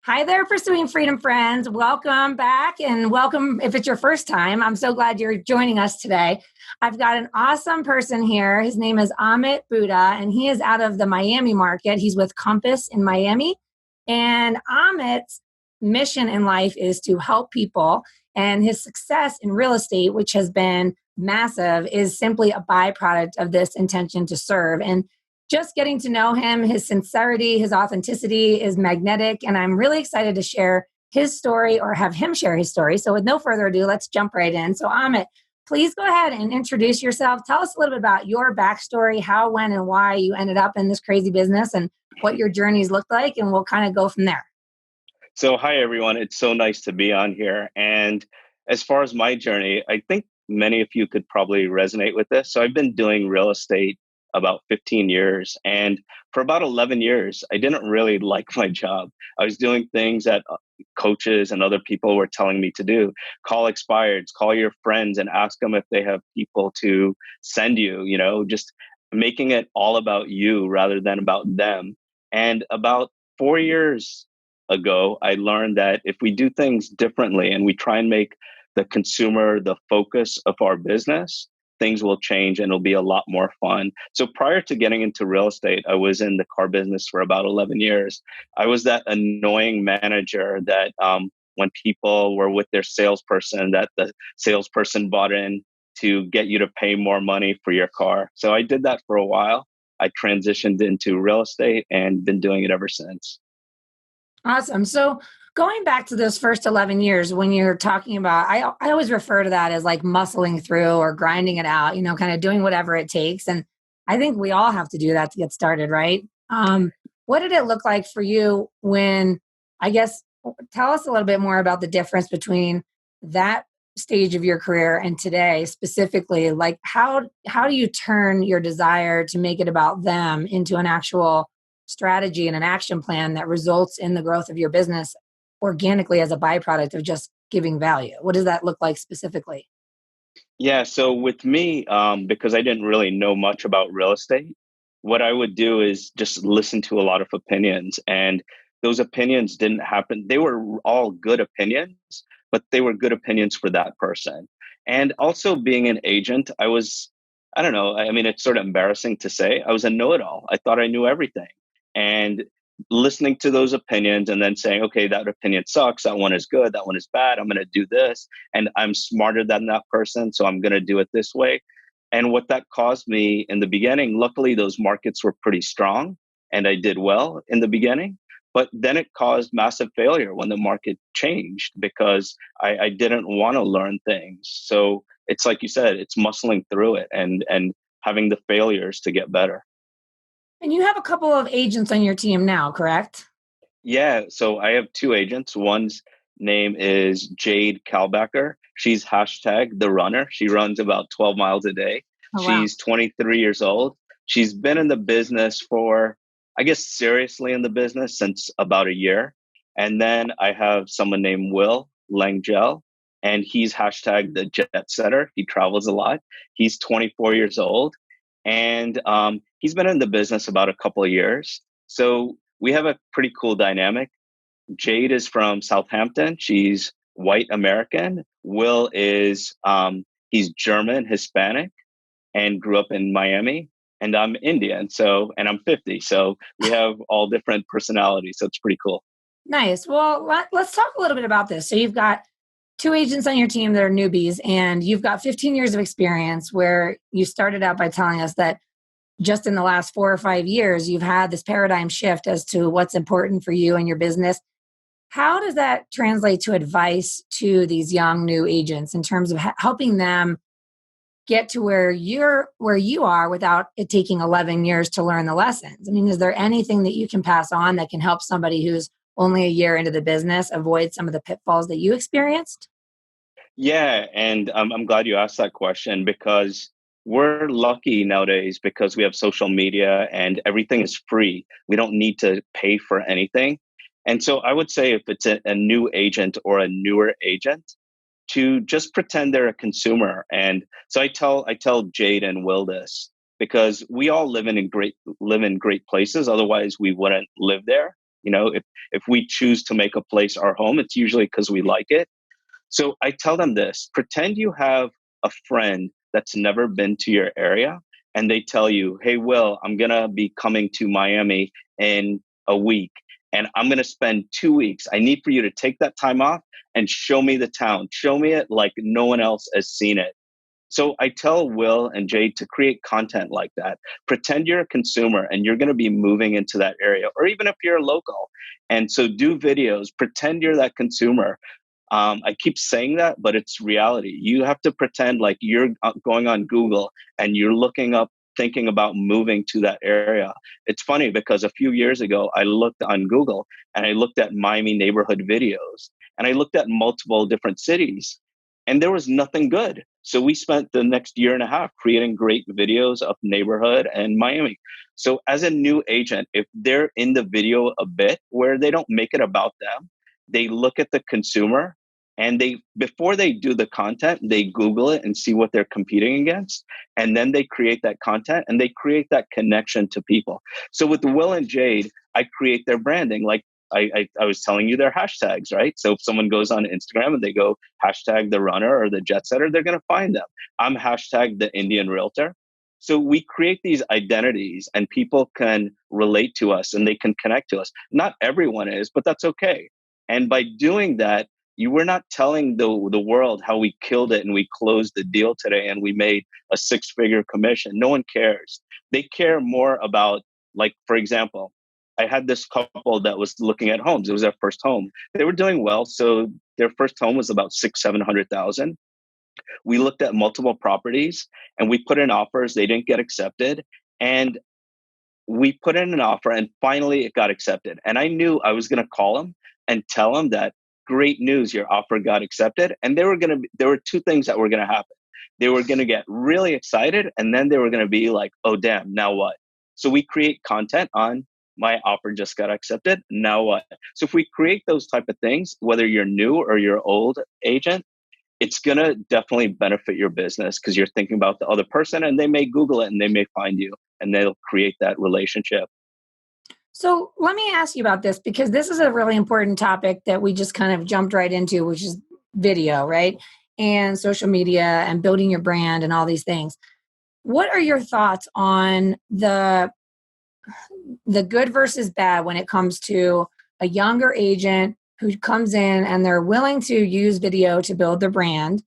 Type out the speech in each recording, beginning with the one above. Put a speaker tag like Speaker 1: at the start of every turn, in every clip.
Speaker 1: Hi there, Pursuing Freedom friends. Welcome back and welcome if it's your first time. I'm so glad you're joining us today. I've got an awesome person here. His name is Amit Bhuta, and he is out of the Miami market. He's with Compass in Miami. And Amit's mission in life is to help people. And his success in real estate, which has been massive, is simply a byproduct of this intention to serve. And just getting to know him, his sincerity, his authenticity is magnetic. And I'm really excited to share his story or have him share his story. So with no further ado, let's jump right in. So Amit, please go ahead and introduce yourself. Tell us a little bit about your backstory, how, when, and why you ended up in this crazy business and what your journeys looked like. And we'll kind of go from there.
Speaker 2: So, hi everyone. It's so nice to be on here. And as far as my journey, I think many of you could probably resonate with this. So, I've been doing real estate about 15 years. And for about 11 years, I didn't really like my job. I was doing things that coaches and other people were telling me to do. Call expireds, call your friends and ask them if they have people to send you, just making it all about you rather than about them. And about 4 years ago, I learned that if we do things differently and we try and make the consumer the focus of our business, things will change and it'll be a lot more fun. So prior to getting into real estate, I was in the car business for about 11 years. I was that annoying manager that when people were with their salesperson, that the salesperson bought in to get you to pay more money for your car. So I did that for a while. I transitioned into real estate and been doing it ever since.
Speaker 1: Awesome. So going back to those first 11 years, when you're talking about, I always refer to that as like muscling through or grinding it out, kind of doing whatever it takes. And I think we all have to do that to get started, right? What did it look like for you when, I guess, tell us a little bit more about the difference between that stage of your career and today specifically, like how do you turn your desire to make it about them into an actual strategy and an action plan that results in the growth of your business organically as a byproduct of just giving value? What does that look like specifically?
Speaker 2: Yeah, so with me, because I didn't really know much about real estate, what I would do is just listen to a lot of opinions. And those opinions didn't happen. They were all good opinions, but they were good opinions for that person. And also being an agent, I don't know, I mean, it's sort of embarrassing to say, I was a know it all. I thought I knew everything. And listening to those opinions and then saying, okay, that opinion sucks. That one is good. That one is bad. I'm going to do this. And I'm smarter than that person. So I'm going to do it this way. And what that caused me in the beginning, luckily, those markets were pretty strong and I did well in the beginning. But then it caused massive failure when the market changed because I didn't want to learn things. So it's like you said, it's muscling through it and having the failures to get better.
Speaker 1: And you have a couple of agents on your team now, correct?
Speaker 2: Yeah, so I have two agents. One's name is Jade Kalbacher. She's hashtag the runner. She runs about 12 miles a day.
Speaker 1: Oh, wow.
Speaker 2: She's 23 years old. She's been in the business for, I guess, seriously in the business since about a year. And then I have someone named Will Langgel, and he's hashtag the jet setter. He travels a lot. He's 24 years old, and he's been in the business about a couple of years. So we have a pretty cool dynamic. Jade is from Southampton. She's white American. Will is he's German, Hispanic, and grew up in Miami. And I'm Indian, and I'm 50. So we have all different personalities. So it's pretty cool.
Speaker 1: Nice. Well, let's talk a little bit about this. So you've got two agents on your team that are newbies, and you've got 15 years of experience where you started out by telling us that just in the last 4 or 5 years, you've had this paradigm shift as to what's important for you and your business. How does that translate to advice to these young new agents in terms of helping them get to where you are without it taking 11 years to learn the lessons? I mean, is there anything that you can pass on that can help somebody who's only a year into the business avoid some of the pitfalls that you experienced?
Speaker 2: Yeah, and I'm glad you asked that question because we're lucky nowadays because we have social media and everything is free. We don't need to pay for anything. And so I would say if it's a new agent or a newer agent, to just pretend they're a consumer. And so I tell Jade and Will this because we all live in great places. Otherwise, we wouldn't live there. If we choose to make a place our home, it's usually because we like it. So I tell them this: pretend you have a friend that's never been to your area, and they tell you, "Hey, Will, I'm going to be coming to Miami in a week, and I'm going to spend 2 weeks. I need for you to take that time off and show me the town. Show me it like no one else has seen it." So I tell Will and Jade to create content like that. Pretend you're a consumer and you're going to be moving into that area, or even if you're a local. And so do videos, pretend you're that consumer. I keep saying that, but it's reality. You have to pretend like you're going on Google and you're looking up, thinking about moving to that area. It's funny because a few years ago, I looked on Google and I looked at Miami neighborhood videos, and I looked at multiple different cities, and there was nothing good. So we spent the next year and a half creating great videos of neighborhood and Miami. So as a new agent, if they're in the video a bit where they don't make it about them, they look at the consumer, and before they do the content, they Google it and see what they're competing against. And then they create that content and they create that connection to people. So with Will and Jade, I create their branding. Like I was telling you, their hashtags, right? So if someone goes on Instagram and they go hashtag the runner or the jet setter, they're going to find them. I'm hashtag the Indian realtor. So we create these identities and people can relate to us and they can connect to us. Not everyone is, but that's okay. And by doing that, you were not telling the world how we killed it and we closed the deal today and we made a 6-figure commission. No one cares. They care more about, like, for example, I had this couple that was looking at homes. It was their first home. They were doing well. So their first home was about 600,000-700,000. We looked at multiple properties and we put in offers. They didn't get accepted. And we put in an offer and finally it got accepted. And I knew I was going to call them and tell them that great news, your offer got accepted. And there were two things that were going to happen. They were going to get really excited, and then they were going to be like, oh, damn, now what? So we create content on my offer just got accepted. Now what? So if we create those type of things, whether you're new or you're old agent, it's going to definitely benefit your business because you're thinking about the other person and they may Google it and they may find you and they'll create that relationship.
Speaker 1: So let me ask you about this, because this is a really important topic that we just kind of jumped right into, which is video, right? And social media and building your brand and all these things. What are your thoughts on the good versus bad when it comes to a younger agent who comes in and they're willing to use video to build their brand?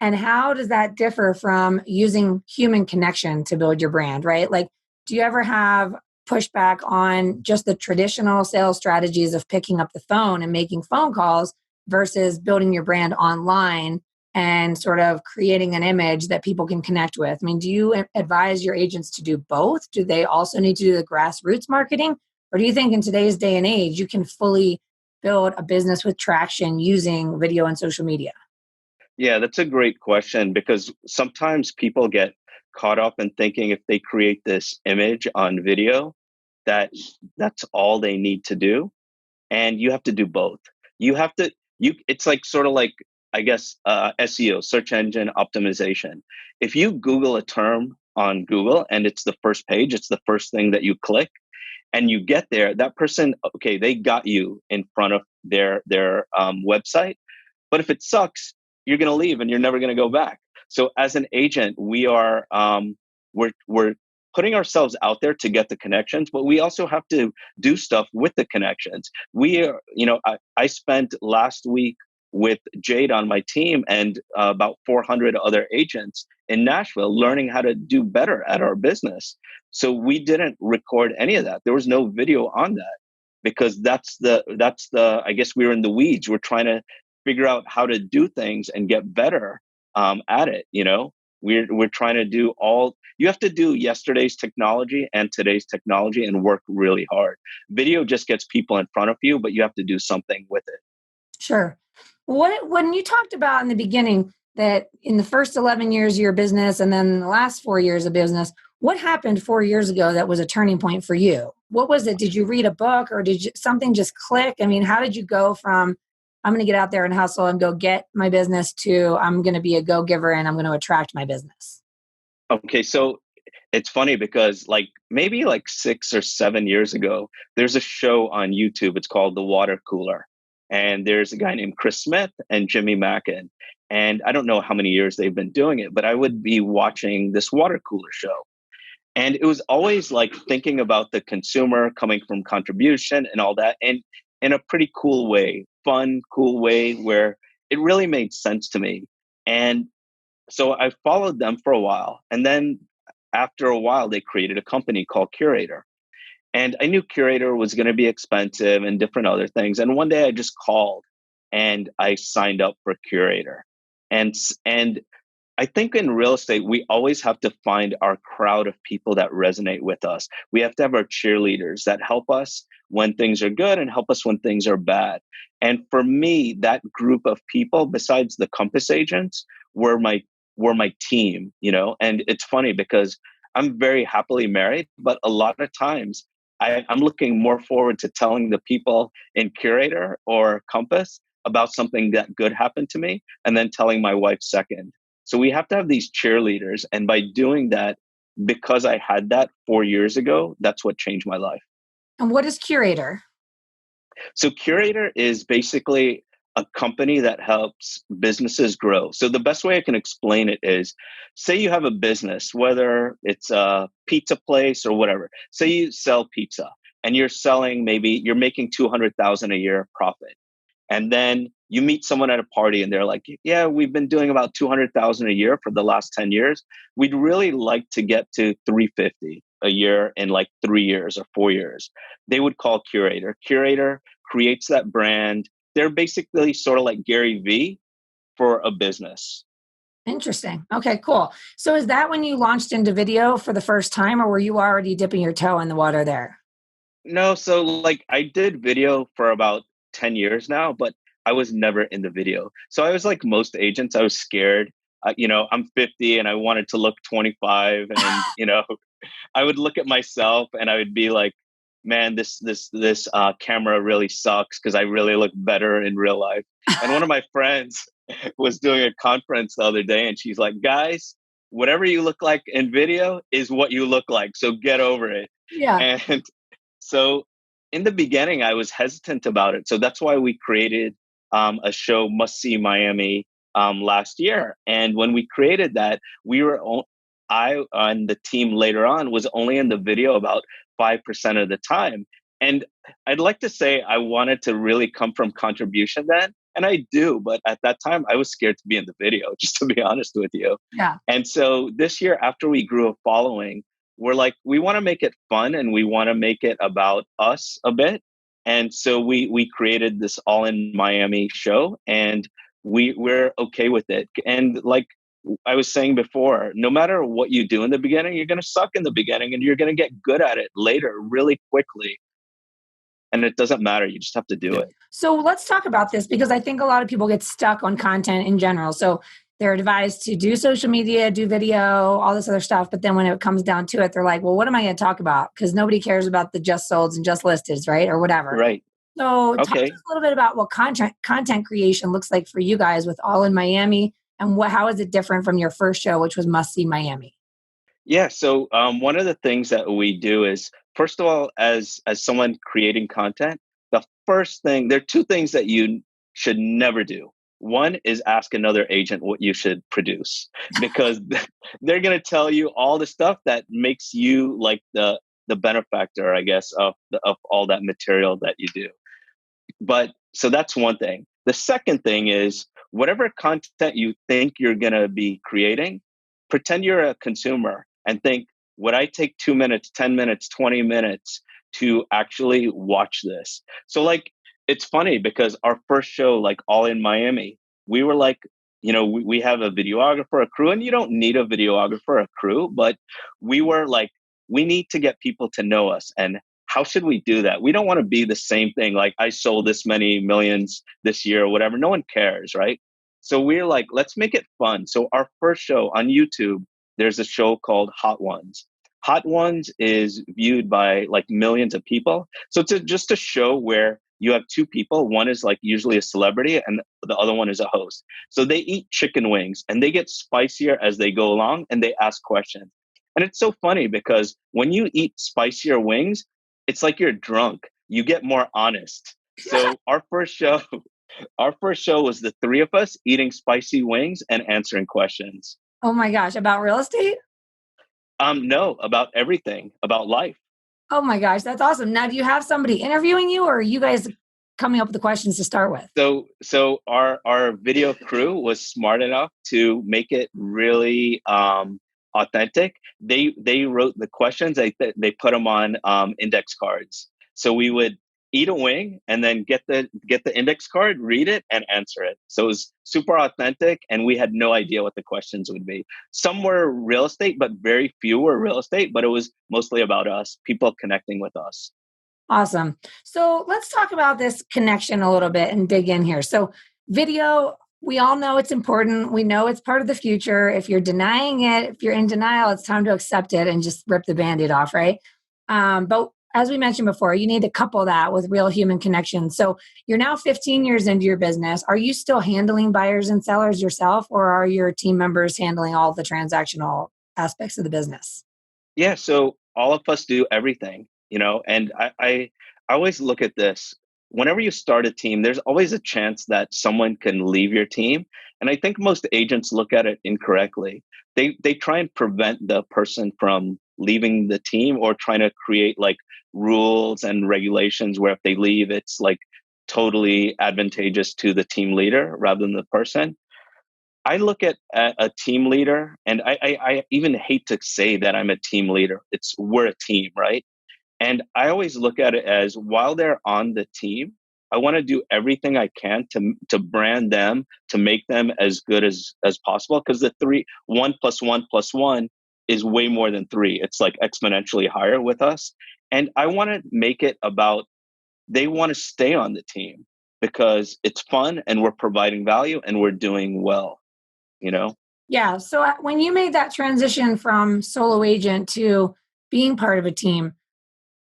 Speaker 1: And how does that differ from using human connection to build your brand, right? Like, do you ever have pushback on just the traditional sales strategies of picking up the phone and making phone calls versus building your brand online and sort of creating an image that people can connect with? I mean, do you advise your agents to do both? Do they also need to do the grassroots marketing? Or do you think in today's day and age, you can fully build a business with traction using video and social media?
Speaker 2: Yeah, that's a great question because sometimes people get caught up in thinking if they create this image on video, that that's all they need to do. And you have to do both. You have to, it's like sort of like, I guess, SEO, search engine optimization. If you Google a term on Google and it's the first page, it's the first thing that you click and you get there, that person, okay, they got you in front of their website. But if it sucks, you're going to leave and you're never going to go back. So as an agent, we're putting ourselves out there to get the connections, but we also have to do stuff with the connections. I spent last week with Jade on my team and about 400 other agents in Nashville learning how to do better at our business. So we didn't record any of that. There was no video on that because that's the I guess we were in the weeds. We're trying to figure out how to do things and get better at it. We're trying to do you have to do yesterday's technology and today's technology and work really hard. Video just gets people in front of you, but you have to do something with it.
Speaker 1: Sure. When you talked about in the beginning that in the first 11 years of your business and then the last 4 years of business, what happened 4 years ago that was a turning point for you? What was it? Did you read a book or did something just click? I mean, how did you go from I'm going to get out there and hustle and go get my business to I'm going to be a go-giver and I'm going to attract my business?
Speaker 2: Okay, so it's funny because like maybe like 6 or 7 years ago, there's a show on YouTube. It's called The Water Cooler. And there's a guy named Chris Smith and Jimmy Mackin. And I don't know how many years they've been doing it, but I would be watching this water cooler show. And it was always like thinking about the consumer coming from contribution and all that. And in a pretty cool way, fun, cool way where it really made sense to me. And so I followed them for a while. And then after a while, they created a company called Curator. And I knew Curator was going to be expensive and different other things. And one day I just called and I signed up for Curator. And I think in real estate, we always have to find our crowd of people that resonate with us. We have to have our cheerleaders that help us when things are good and help us when things are bad. And for me, that group of people, besides the Compass agents, were my were my team, you know. And it's funny because I'm very happily married, but a lot of times I'm looking more forward to telling the people in Curator or Compass about something that good happened to me and then telling my wife second. So we have to have these cheerleaders. And by doing that, because I had that 4 years ago, that's what changed my life.
Speaker 1: And what is Curator?
Speaker 2: So Curator is basically a company that helps businesses grow. So the best way I can explain it is, say you have a business, whether it's a pizza place or whatever. Say you sell pizza and you're selling, maybe you're making 200,000 a year profit. And then you meet someone at a party and they're like, yeah, we've been doing about 200,000 a year for the last 10 years. We'd really like to get to 350 a year in like 3 years or 4 years. They would call Curator. Curator creates that brand. They're basically sort of like Gary V for a business.
Speaker 1: Interesting. Okay, cool. So is that when you launched into video for the first time, or were you already dipping your toe in the water there?
Speaker 2: No, so like I did video for about 10 years now, but I was never in the video. So I was like most agents, I was scared. I'm 50 and I wanted to look 25 and, I would look at myself and I would be like, man, this camera really sucks because I really look better in real life. And one of my friends was doing a conference the other day and she's like, guys, whatever you look like in video is what you look like. So get over it.
Speaker 1: Yeah.
Speaker 2: And so in the beginning, I was hesitant about it. So that's why we created a show, Must See Miami, last year. And when we created that, I and the team later on was only in the video about 5% of the time. And I'd like to say I wanted to really come from contribution then. And I do, but at that time I was scared to be in the video, just to be honest with you.
Speaker 1: Yeah.
Speaker 2: And so this year, after we grew a following, we're like, we want to make it fun and we want to make it about us a bit. And so we created this All in Miami show and we're okay with it. And like I was saying before, no matter what you do in the beginning, you're going to suck in the beginning and you're going to get good at it later really quickly. And it doesn't matter. You just have to do it.
Speaker 1: So let's talk about this because I think a lot of people get stuck on content in general. So they're advised to do social media, do video, all this other stuff. But then when it comes down to it, they're like, well, what am I going to talk about? Because nobody cares about the just solds and just listeds, right? Or whatever.
Speaker 2: Right.
Speaker 1: So talk to
Speaker 2: Okay.
Speaker 1: us a little bit about what content creation looks like for you guys with All in Miami and how is it different from your first show, which was Must See Miami?
Speaker 2: Yeah. So one of the things that we do is, first of all, as someone creating content, the first thing, there are two things that you should never do. One is ask another agent what you should produce because they're going to tell you all the stuff that makes you like the benefactor, I guess, of all that material that you do. But so that's one thing. The second thing is whatever content you think you're going to be creating, pretend you're a consumer and think, would I take 2 minutes, 10 minutes, 20 minutes to actually watch this? So like, it's funny because our first show, like All in Miami, we were like, we have a videographer, a crew, and you don't need a videographer, a crew, but we were like, we need to get people to know us. And how should we do that? We don't want to be the same thing. Like I sold this many millions this year or whatever. No one cares, right? So we're like, let's make it fun. So our first show on YouTube, there's a show called Hot Ones. Hot Ones is viewed by like millions of people. So it's just a show where you have two people. One is like usually a celebrity and the other one is a host. So they eat chicken wings and they get spicier as they go along and they ask questions. And it's so funny because when you eat spicier wings, it's like you're drunk. You get more honest. So our first show was the three of us eating spicy wings and answering questions.
Speaker 1: Oh my gosh, about real estate?
Speaker 2: No, about everything, about life.
Speaker 1: Oh my gosh, that's awesome. Now, do you have somebody interviewing you, or are you guys coming up with the questions to start with?
Speaker 2: So our video crew was smart enough to make it really authentic. They wrote the questions. They put them on index cards. So we would eat a wing and then get the index card, read it, and answer it. So it was super authentic, and we had no idea what the questions would be. Some were real estate, but very few were real estate. But it was mostly about us, people connecting with us.
Speaker 1: Awesome. So let's talk about this connection a little bit and dig in here. So, video, we all know it's important. We know it's part of the future. If you're denying it, if you're in denial, it's time to accept it and just rip the band-aid off, right? But as we mentioned before, you need to couple that with real human connection. So, you're now 15 years into your business. Are you still handling buyers and sellers yourself, or are your team members handling all the transactional aspects of the business?
Speaker 2: Yeah, so all of us do everything, and I always look at this. Whenever you start a team, there's always a chance that someone can leave your team. And I think most agents look at it incorrectly. They try and prevent the person from leaving the team, or trying to create like rules and regulations where if they leave, it's like totally advantageous to the team leader rather than the person. I look at a team leader, and I even hate to say that I'm a team leader. We're a team, right? And I always look at it as, while they're on the team, I want to do everything I can to brand them, to make them as good as possible. Because the one plus one plus one is way more than three. It's like exponentially higher with us. And I want to make it about, they want to stay on the team because it's fun and we're providing value and we're doing well, you know?
Speaker 1: Yeah. So when you made that transition from solo agent to being part of a team,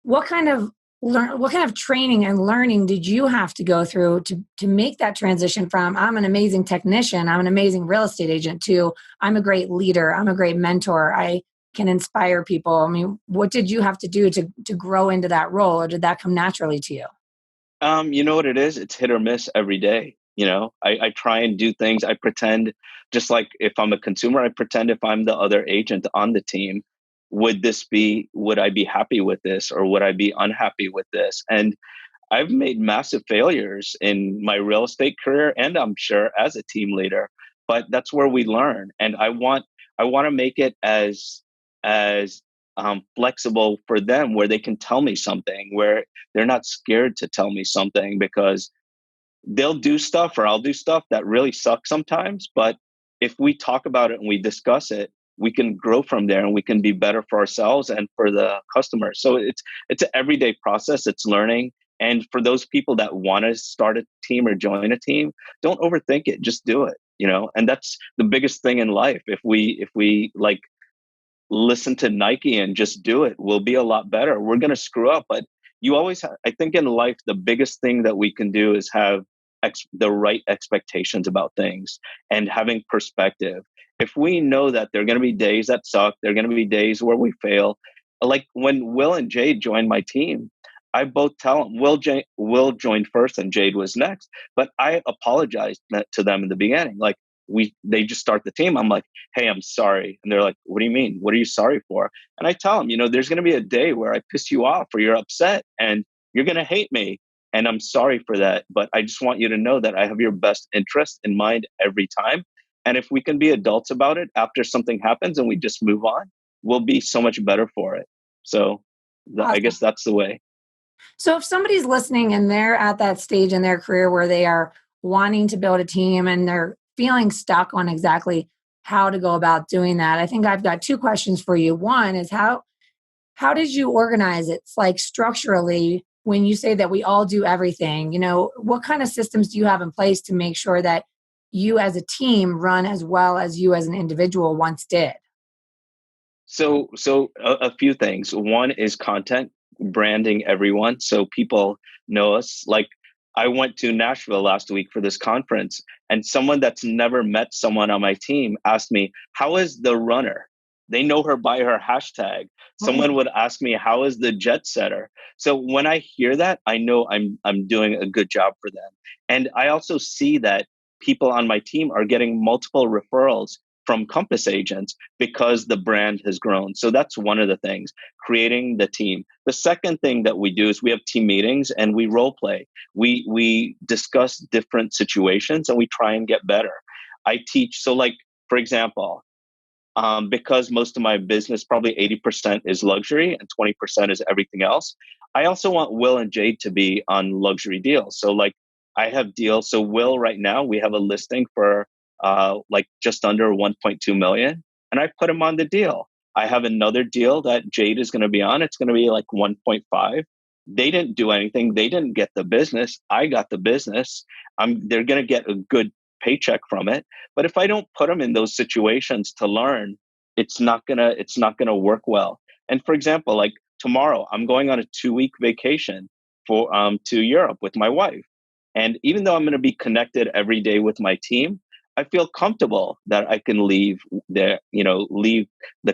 Speaker 1: what kind of what kind of training and learning did you have to go through to make that transition from I'm an amazing technician, I'm an amazing real estate agent, to I'm a great leader, I'm a great mentor, I can inspire people? I mean, what did you have to do to grow into that role, or did that come naturally to you?
Speaker 2: You know what it is? It's hit or miss every day. I try and do things. I pretend, just like if I'm a consumer, I pretend if I'm the other agent on the team, would I be happy with this, or would I be unhappy with this? And I've made massive failures in my real estate career, and I'm sure as a team leader, but that's where we learn. And I want to make it as flexible for them, where they can tell me something, where they're not scared to tell me something, because they'll do stuff, or I'll do stuff that really sucks sometimes. But if we talk about it and we discuss it, we can grow from there, and we can be better for ourselves and for the customer. So it's an everyday process. It's learning. And for those people that want to start a team or join a team, don't overthink it. Just do it. And that's the biggest thing in life. If we like listen to Nike and just do it, we'll be a lot better. We're going to screw up, but I think in life, the biggest thing that we can do is have the right expectations about things and having perspective. If we know that there are going to be days that suck, there are going to be days where we fail. Like when Will and Jade joined my team, I both tell them Will joined first and Jade was next, but I apologized to them in the beginning. Like they just start the team. I'm like, hey, I'm sorry. And they're like, what do you mean? What are you sorry for? And I tell them, there's going to be a day where I piss you off or you're upset and you're going to hate me. And I'm sorry for that. But I just want you to know that I have your best interest in mind every time. And if we can be adults about it after something happens and we just move on, we'll be so much better for it. So I
Speaker 1: Awesome.
Speaker 2: guess that's the way.
Speaker 1: So if somebody's listening and they're at that stage in their career where they are wanting to build a team and they're feeling stuck on exactly how to go about doing that, I think I've got two questions for you. One is how did you organize it? It's like structurally, when you say that we all do everything, what kind of systems do you have in place to make sure that you as a team run as well as you as an individual once did?
Speaker 2: So a few things. One is content, branding everyone so people know us. Like I went to Nashville last week for this conference, and someone that's never met someone on my team asked me, "How is the runner?" They know her by her hashtag. Someone
Speaker 1: Oh,
Speaker 2: would ask me, how is the jet setter? So when I hear that, I know I'm doing a good job for them. And I also see that people on my team are getting multiple referrals from Compass agents because the brand has grown. So that's one of the things, creating the team. The second thing that we do is we have team meetings and we role play. We discuss different situations and we try and get better. I teach. So like, for example, because most of my business, probably 80% is luxury and 20% is everything else. I also want Will and Jade to be on luxury deals. So like I have deals. So Will right now, we have a listing for like just under 1.2 million and I put him on the deal. I have another deal that Jade is going to be on. It's going to be like 1.5. They didn't do anything. They didn't get the business. I got the business. They're going to get a good paycheck from it. But if I don't put them in those situations to learn, it's not gonna work well. And for example, like tomorrow, I'm going on a 2 week vacation for to Europe with my wife. And even though I'm going to be connected every day with my team, I feel comfortable that I can leave the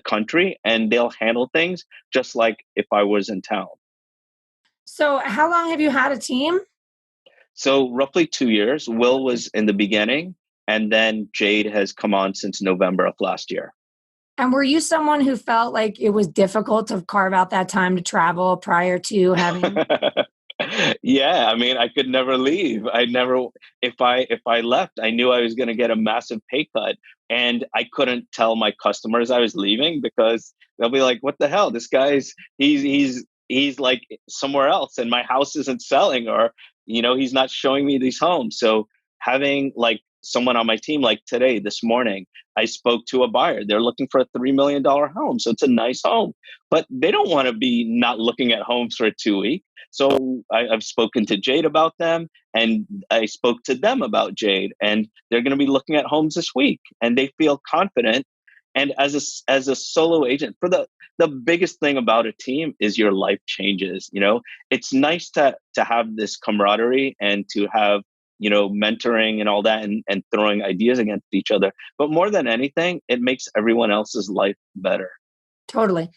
Speaker 2: country and they'll handle things just like if I was in town.
Speaker 1: so how long have you had a team?
Speaker 2: So roughly 2 years. Will was in the beginning, and then Jade has come on since November of last year.
Speaker 1: And were you someone who felt like it was difficult to carve out that time to travel prior to having?
Speaker 2: Yeah, I mean, I could never leave. I never, if I left, I knew I was going to get a massive pay cut, and I couldn't tell my customers I was leaving because they'll be like, "What the hell? This guy's he's like somewhere else, and my house isn't selling, or he's not showing me these homes." So having like someone on my team, like today, this morning, I spoke to a buyer. They're looking for a $3 million home, so it's a nice home, but they don't want to be not looking at homes for a 2 week. So I've spoken to Jade about them, and I spoke to them about Jade, and they're going to be looking at homes this week, and they feel confident. And as a solo agent, for the biggest thing about a team is your life changes. It's nice to have this camaraderie and to have mentoring and all that, and throwing ideas against each other. But more than anything, it makes everyone else's life better.
Speaker 1: Totally.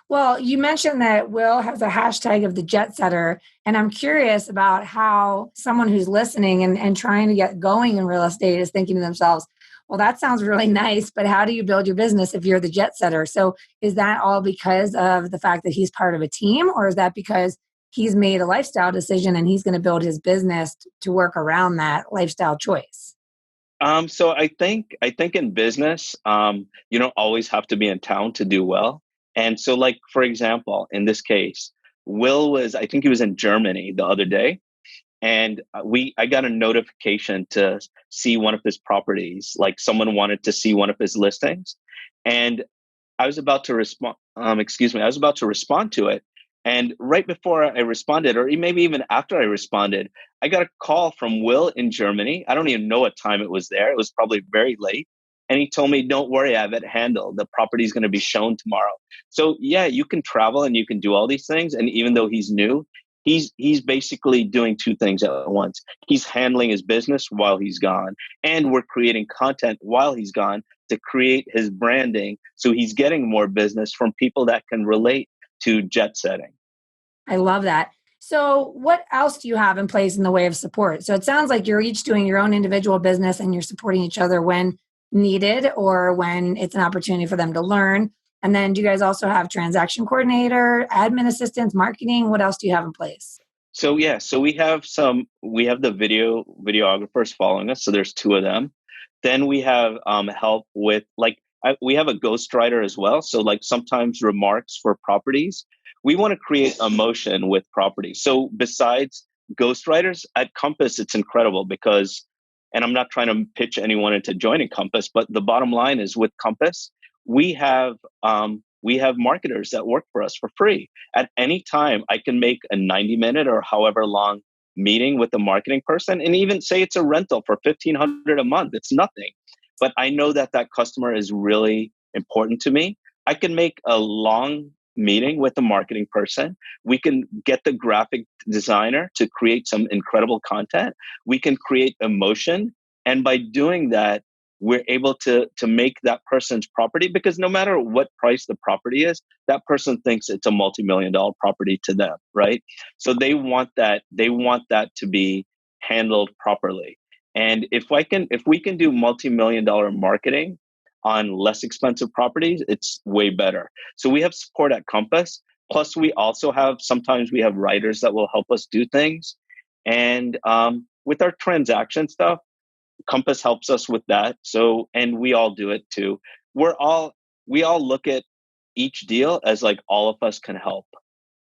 Speaker 1: Well, you mentioned that Will has a hashtag of the jet setter, and I'm curious about how someone who's listening and trying to get going in real estate is thinking to themselves, well, that sounds really nice, but how do you build your business if you're the jet setter? So is that all because of the fact that he's part of a team, or is that because he's made a lifestyle decision and he's going to build his business to work around that lifestyle choice?
Speaker 2: So I think in business, you don't always have to be in town to do well. And so, like for example, in this case, I think he was in Germany the other day, and I got a notification to see one of his properties. Like someone wanted to see one of his listings, and I was about to respond. Excuse me. I was about to respond to it, and right before I responded, or maybe even after I responded, I got a call from Will in Germany. I don't even know what time it was there. It was probably very late, and he told me, "Don't worry, I have it handled. The property is going to be shown tomorrow." So yeah, you can travel and you can do all these things, and even though he's new, he's basically doing two things at once. He's handling his business while he's gone, and we're creating content while he's gone to create his branding. So he's getting more business from people that can relate to jet setting.
Speaker 1: I love that. So, what else do you have in place in the way of support? So, it sounds like you're each doing your own individual business and you're supporting each other when needed or when it's an opportunity for them to learn. And then, do you guys also have transaction coordinator, admin assistants, marketing? What else do you have in place?
Speaker 2: So yeah, so we have the videographers following us. So there's two of them. Then we have help with like we have a ghostwriter as well. So like sometimes remarks for properties. We want to create emotion with properties. So besides ghostwriters at Compass, it's incredible because, and I'm not trying to pitch anyone into joining Compass, but the bottom line is with Compass, we have we have marketers that work for us for free. At any time, I can make a 90-minute or however long meeting with the marketing person, and even say it's a rental for 1,500 a month. It's nothing, but I know that that customer is really important to me. I can make a long meeting with the marketing person. We can get the graphic designer to create some incredible content. We can create emotion, and by doing that, we're able to make that person's property, because no matter what price the property is, that person thinks it's a multi-million-dollar property to them, right? So they want that to be handled properly. And if we can do multi-million-dollar marketing on less expensive properties, it's way better. So we have support at Compass. Plus, we also have, sometimes we have writers that will help us do things. And with our transaction stuff, Compass helps us with that. So, and we all do it too. We all look at each deal as like all of us can help.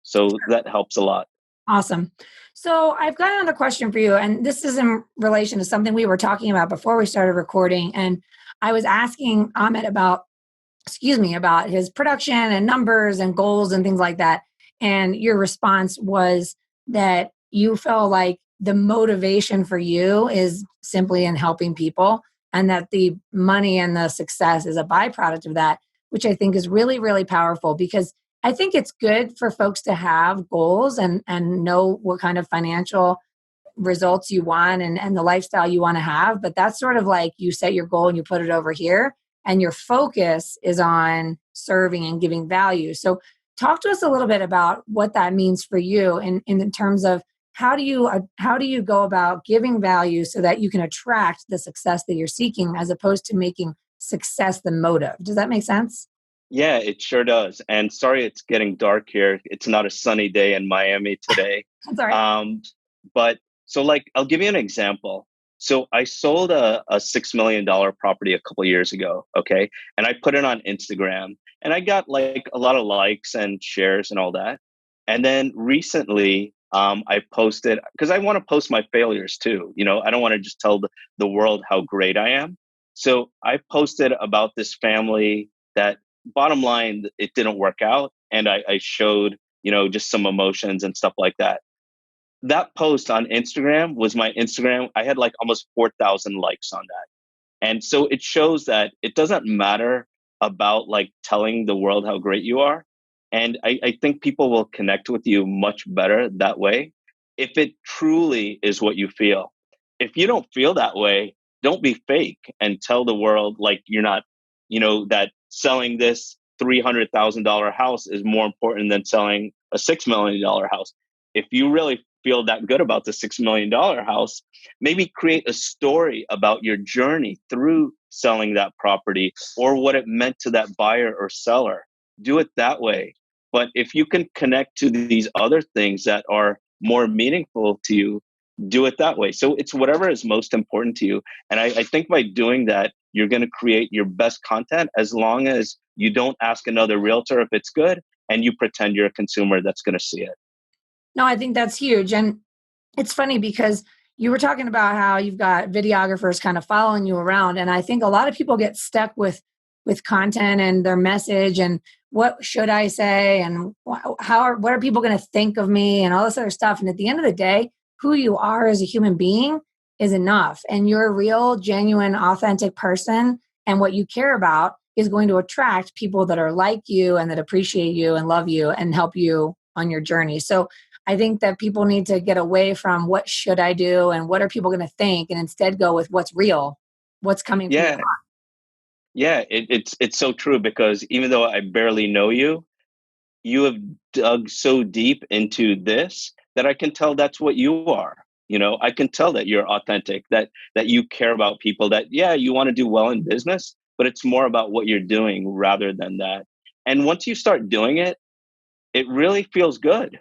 Speaker 2: So that helps a lot.
Speaker 1: Awesome. So I've got another question for you, and this is in relation to something we were talking about before we started recording. And I was asking Amit about, about his production and numbers and goals and things like that. And your response was that you felt like the motivation for you is simply in helping people, and that the money and the success is a byproduct of that, which I think is really, really powerful, because I think it's good for folks to have goals and know what kind of financial results you want and the lifestyle you want to have. But that's sort of like you set your goal and you put it over here, and your focus is on serving and giving value. So talk to us a little bit about what that means for you in terms of how do you go about giving value so that you can attract the success that you're seeking, as opposed to making success the motive. Does that make sense?
Speaker 2: Yeah, it sure does. And sorry, it's getting dark here. It's not a sunny day in Miami today.
Speaker 1: That's all right.
Speaker 2: But so, like, I'll give you an example. So I sold a $6 million property a couple years ago. Okay. And I put it on Instagram, and I got like a lot of likes and shares and all that. And then recently, I posted, because I want to post my failures too. You know, I don't want to just tell the world how great I am. So I posted about this family that, bottom line, it didn't work out. And I showed, just some emotions and stuff like that. That post on Instagram was my Instagram. I had like almost 4,000 likes on that. And so it shows that it doesn't matter about like telling the world how great you are. And I think people will connect with you much better that way if it truly is what you feel. If you don't feel that way, don't be fake and tell the world like you're not, that selling this $300,000 house is more important than selling a $6 million house. If you really feel that good about the $6 million house, maybe create a story about your journey through selling that property or what it meant to that buyer or seller. Do it that way. But if you can connect to these other things that are more meaningful to you, do it that way. So it's whatever is most important to you. And I think by doing that, you're going to create your best content, as long as you don't ask another realtor if it's good and you pretend you're a consumer that's going to see it.
Speaker 1: No, I think that's huge. And it's funny because you were talking about how you've got videographers kind of following you around. And I think a lot of people get stuck with content and their message and what should I say and what are people going to think of me and all this other stuff. And at the end of the day, who you are as a human being is enough. And you're a real, genuine, authentic person. And what you care about is going to attract people that are like you and that appreciate you and love you and help you on your journey. So I think that people need to get away from what should I do and what are people going to think, and instead go with what's real, what's coming from your
Speaker 2: Yeah.
Speaker 1: heart.
Speaker 2: Yeah, it's so true, because even though I barely know you, you have dug so deep into this that I can tell that's what you are. I can tell that you're authentic, that you care about people, that yeah, you want to do well in business, but it's more about what you're doing rather than that. And once you start doing it, it really feels good,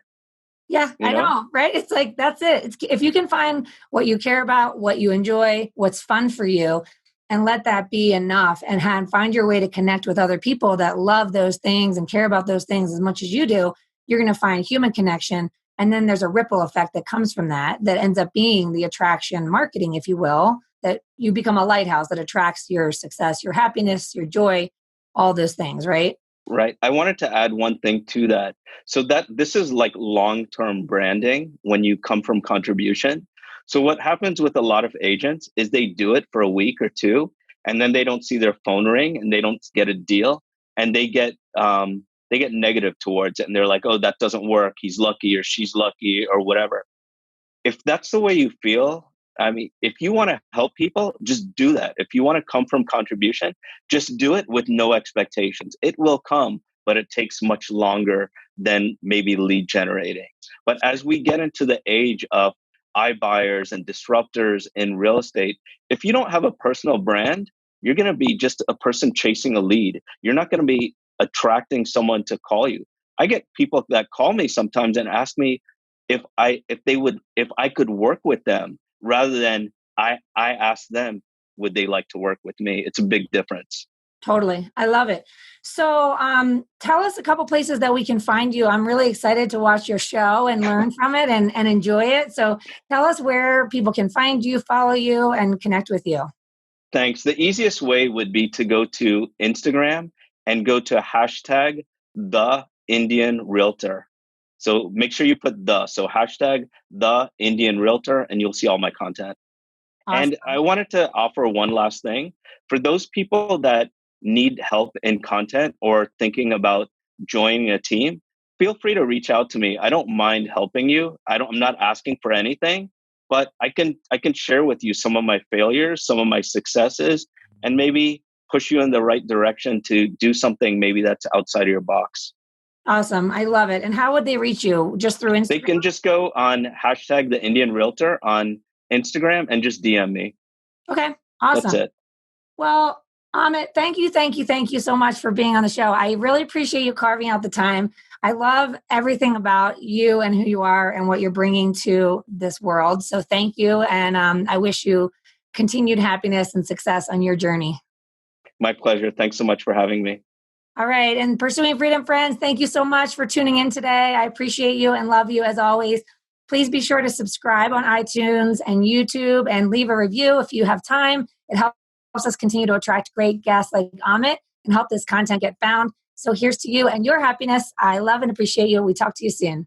Speaker 1: Yeah,
Speaker 2: you
Speaker 1: I
Speaker 2: know?
Speaker 1: know, right? It's like, that's it. If you can find what you care about, what you enjoy, what's fun for you, and let that be enough, and find your way to connect with other people that love those things and care about those things as much as you do, you're going to find human connection. And then there's a ripple effect that comes from that ends up being the attraction marketing, if you will, that you become a lighthouse that attracts your success, your happiness, your joy, all those things, right?
Speaker 2: Right. I wanted to add one thing to that. So that this is like long-term branding when you come from contribution. So what happens with a lot of agents is they do it for a week or two, and then they don't see their phone ring and they don't get a deal, and they get negative towards it, and they're like, "Oh, that doesn't work. He's lucky or she's lucky or whatever." If that's the way you feel, I mean, if you want to help people, just do that. If you want to come from contribution, just do it with no expectations. It will come, but it takes much longer than maybe lead generating. But as we get into the age of iBuyers and disruptors in real estate, if you don't have a personal brand, you're going to be just a person chasing a lead. You're not going to be attracting someone to call you. I get people that call me sometimes and ask me if I could work with them rather than I ask them would they like to work with me. It's a big difference.
Speaker 1: Totally. I love it. So tell us a couple places that we can find you. I'm really excited to watch your show and learn from it and enjoy it. So tell us where people can find you, follow you, and connect with you.
Speaker 2: Thanks. The easiest way would be to go to Instagram and go to hashtag the Indian Realtor. So make sure you put the, so hashtag the Indian Realtor, and you'll see all my content.
Speaker 1: Awesome.
Speaker 2: And I wanted to offer one last thing for those people that need help in content or thinking about joining a team. Feel free to reach out to me. I don't mind helping you. I'm not asking for anything, but I can share with you some of my failures, some of my successes, and maybe push you in the right direction to do something maybe that's outside of your box.
Speaker 1: Awesome. I love it. And how would they reach you? Just through Instagram?
Speaker 2: They can just go on hashtag the Indian Realtor on Instagram and just DM me.
Speaker 1: Okay. Awesome.
Speaker 2: That's it.
Speaker 1: Well, Amit, thank you so much for being on the show. I really appreciate you carving out the time. I love everything about you and who you are and what you're bringing to this world. So thank you. And I wish you continued happiness and success on your journey.
Speaker 2: My pleasure. Thanks so much for having me.
Speaker 1: All right. And Pursuing Freedom friends, thank you so much for tuning in today. I appreciate you and love you as always. Please be sure to subscribe on iTunes and YouTube and leave a review if you have time. It helps us continue to attract great guests like Amit and help this content get found. So here's to you and your happiness. I love and appreciate you. We talk to you soon.